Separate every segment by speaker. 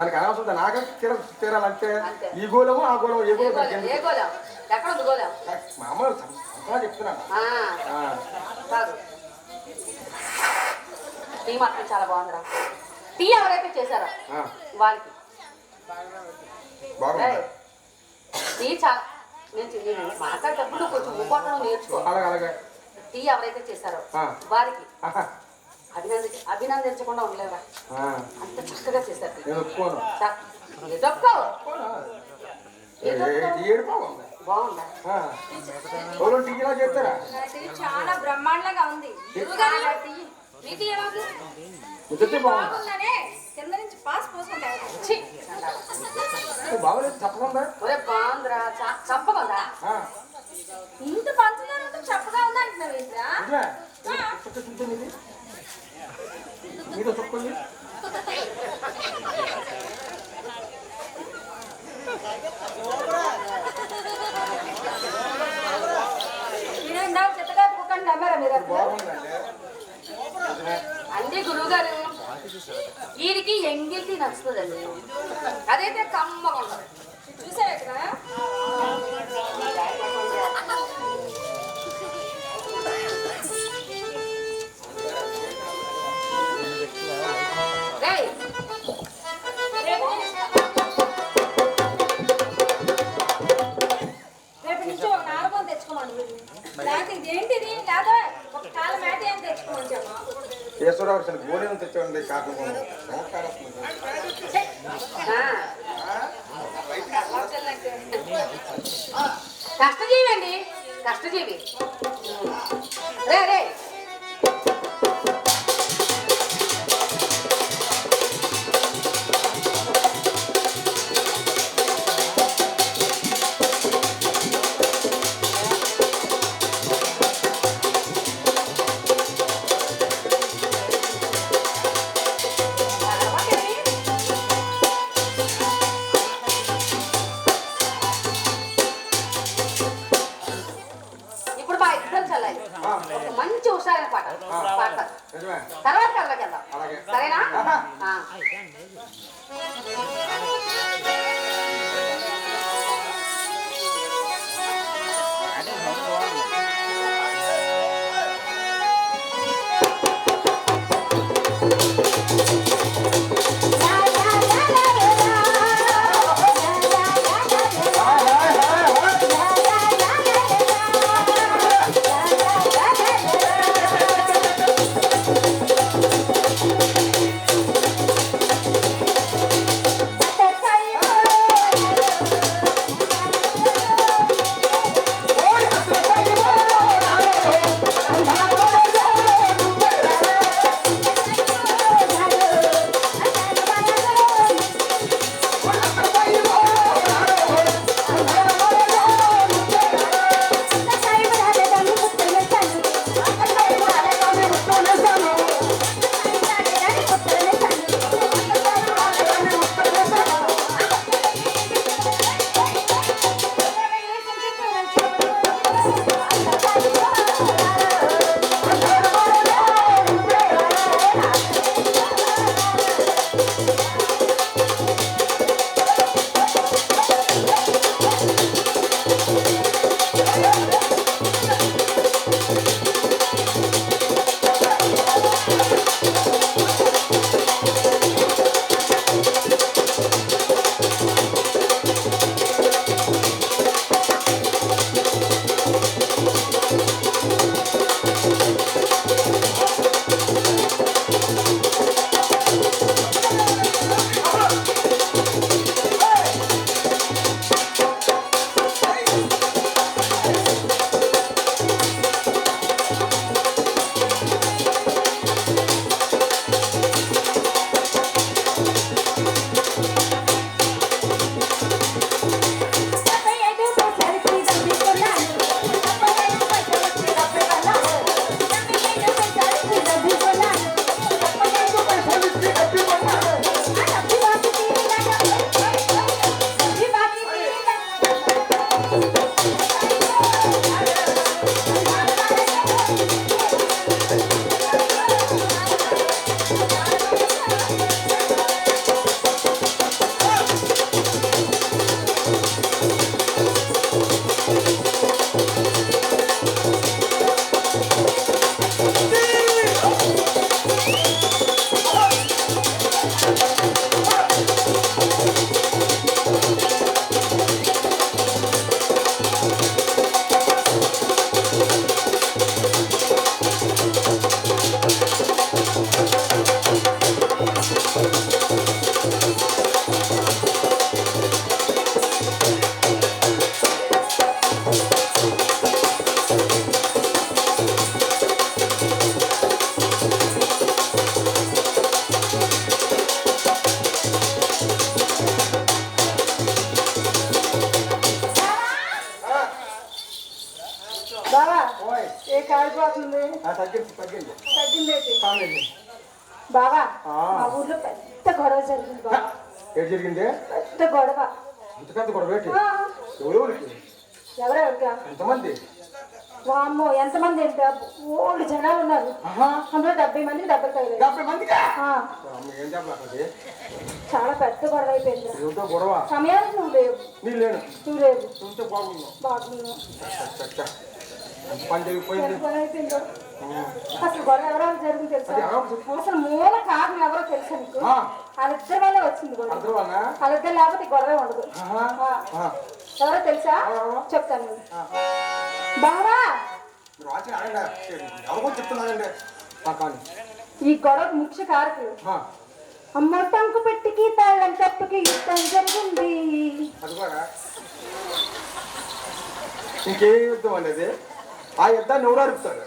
Speaker 1: మనకి అనవసరం నాకే తీరాలంటే ఈ గోళము ఆ గోళం ఏ గోళం
Speaker 2: ఎక్కడ ఉంది గోళం
Speaker 1: మామూలు చెప్తున్నాను.
Speaker 2: టీ మాత్రం చాలా బాగుందిరా. టీ ఎవరైతే చేశారో వాళ్ళకి టీ చాలా నేను మాట్లాడేటప్పుడు కొంచెం ఉపోటం నేర్చుకో. టీ ఎవరైతే చేశారో వారికి అభినందించకుండా ఉండలేదా? అంత చక్కగా చేశారు. బాగుందా?
Speaker 3: చాలా బ్రహ్మాండంగా ఉంది. కింద నుంచి పాస్ పోసుకుంటా
Speaker 2: బాగుందిరా. చప్పగా
Speaker 3: ఇంత పంచదార చప్పగా ఉంది అంటున్నావు.
Speaker 1: మీతో చెప్పండి.
Speaker 2: అంటే గురువు గారు వీరికి ఎంగిల్టీ నచ్చుతుందండి. అదైతే కమ్మగా ఉంటుంది.
Speaker 3: చూసారా ఇక్కడ రేపు నుంచి ఒక 4 తెచ్చుకోమని. లేకపోతే ఇదేంటిది లేదా ఒక కాల మేట ఏం తెచ్చుకోమని చెప్పా.
Speaker 1: గోళం తెచ్చండి.
Speaker 2: కష్టజీవి అండి, కష్టజీవి. రే రే మంచి హుషారైన పాట పాడతారు. తర్వాత కళ్ళకి వెళ్దాం. సరేనా?
Speaker 3: తగ్గిపోతుంది.
Speaker 1: తగ్గింది
Speaker 3: తగ్గిందేంటి
Speaker 1: కానండి.
Speaker 3: బావా? మా ఊర్లో పెద్ద గొడవ జరిగింది బావా.
Speaker 1: ఏం జరిగింది?
Speaker 3: పెద్ద గొడవ.
Speaker 1: ఇంత పెద్ద గొడవ ఏంటి? ఎవరెవరికి?
Speaker 3: ఎవరెవరికా?
Speaker 1: ఎంతమంది?
Speaker 3: వామ్మో ఎంతమంది ఏంటి? ఓల్డ్ జనాలు ఉన్నారు. అందులో 70 మందికి దెబ్బలు తగిలాయి.
Speaker 1: 70 మందికా? ఏం చెప్పలేదు.
Speaker 3: చాలా పెద్ద గొడవ అయిపోయింది.
Speaker 1: ఏమిటో గొడవ?
Speaker 3: సమయానికి నువ్వు లేవు.
Speaker 1: నేను లేను.
Speaker 3: నువ్వు లేవు.
Speaker 1: చూస్తే బాగున్నావు.
Speaker 3: బాగున్నావు.
Speaker 1: పని జరిగిపోయింది.
Speaker 3: అయిపోయిందో అసలు గొడవ ఎవరో జరిగింది తెలుసా? అసలు మూల కారణం ఎవరో తెలుసా నీకు? వాళ్ళిద్దరి వల్లే వచ్చింది గొడవ. వాళ్ళిద్దరు లేకపోతే గొడవే ఉండదు. ఎవరో తెలుసా? చెప్తాను. బావా ఈ గొడవకు ముఖ్య కారకులు అమ్మ టంకు పెట్టికి తాళం తప్పుకి యుద్ధం జరిగింది.
Speaker 1: ఇంకేం యుద్ధం అనేది? ఆ యుద్ధాన్ని ఎవరు అరుపుతారు?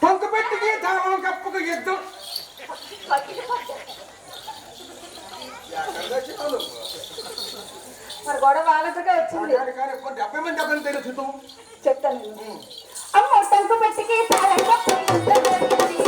Speaker 1: టంకు పెట్టికి తాళం కప్పుకి యుద్ధం.
Speaker 3: మరి గొడవ వాళ్ళగా వచ్చింది.
Speaker 1: 70 మంది దెబ్బలు తెలుసు.
Speaker 3: చెప్తాను నేను. అమ్మ టంకు పెట్టికి తాళం కప్పుకి యుద్ధం జరిగింది.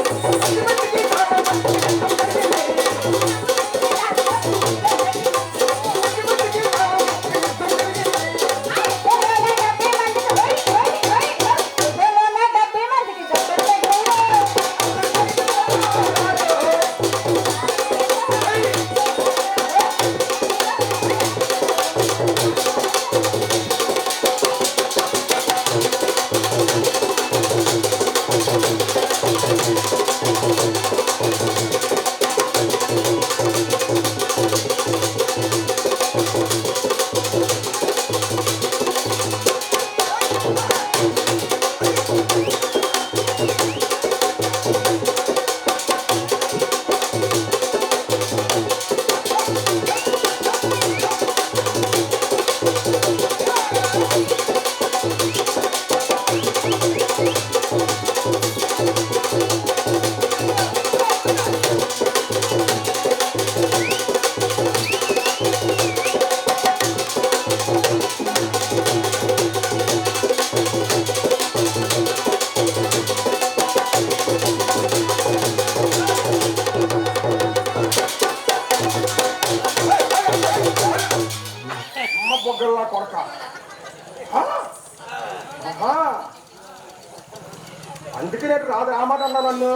Speaker 1: అందుకే నేను రాదు ఆ మాట అన్నా నన్ను.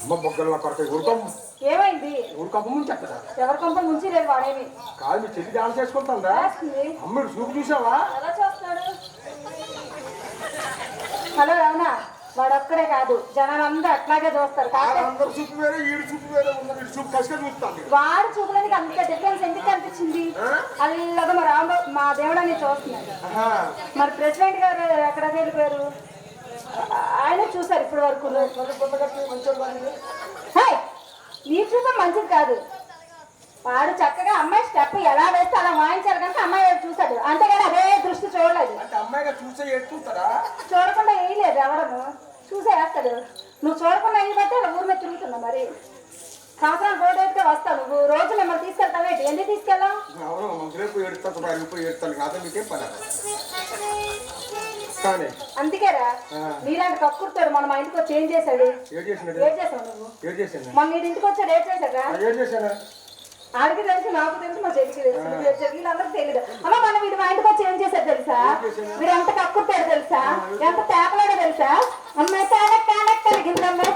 Speaker 1: అమ్మ బొగ్గల కొరక ఊరుకం.
Speaker 3: ఏమైంది?
Speaker 1: ఊరుకమ్మ ముందు చెప్పదా?
Speaker 3: ఎవరి కొంప ముంచి లేదు వాడేమి.
Speaker 1: కాదు మీ చెల్లి డాన్స్ చేసుకుంటుందా? అమ్మడు చూపు చూసావా?
Speaker 3: ఎలా చూస్తున్నాడు? హలో రమణ, వాడు ఒక్కడే కాదు జనాలు అందరూ అట్లాగే చూస్తారు.
Speaker 1: అందరు చూపు వేరే ఈడు చూపు వేరే ఉన్నది. చూపు కసిగా చూస్తాను.
Speaker 3: వాడు చూపులకి అంత డిఫరెన్స్ ఎందుకు అనిపించింది? అలాగా మా రాంబ మా దేవుడు అని చూస్తున్నాడు. మరి ప్రెసిడెంట్ గారు ఎక్కడ వెళ్ళిపోయారు? ఆయన చూసారు ఇప్పటి వరకు. నీ చూపం మంచిది కాదు. వాడు చక్కగా అమ్మాయి స్టెప్ ఎలా వేస్తే అలా వాయించారు కనుక అమ్మాయి చూశాడు, అంతేగాని అదే దృష్టి చూడలేదు. చూడకుండా వేయలేదు ఎవడను, చూసే వేస్తాడు. నువ్వు చూడకుండా వేయబట్టే ఊరి మీద తిరుగుతున్నా. మరి సంవత్సరం రోడ్డు అయితే వస్తావు, నువ్వు రోజు మిమ్మల్ని తీసుకెళ్తావేంటి? ఎందుకు తీసుకెళ్ళావు? అందుకేరా మీలాంటి కక్కుర్తాడు మన మా ఇంటికి వచ్చి ఏం చేశాడు? ఏం చేసావు నువ్వు? మన ఇంటికి వచ్చాడు ఏం చేశాడా? ఆడికి తెలుసు, నాకు తెలుసు, మా చెల్లికి తెలుసు, వీళ్ళందరికీ తెలియదు. అమ్మ మన వీడు మా ఇంటికి వచ్చి ఏం చేశాడు తెలుసా? వీడు ఎంత కక్కుర్తాడు తెలుసా? ఎంత తేపలాడో తెలుసా? అమ్మాయి కలిగిందమ్మాయి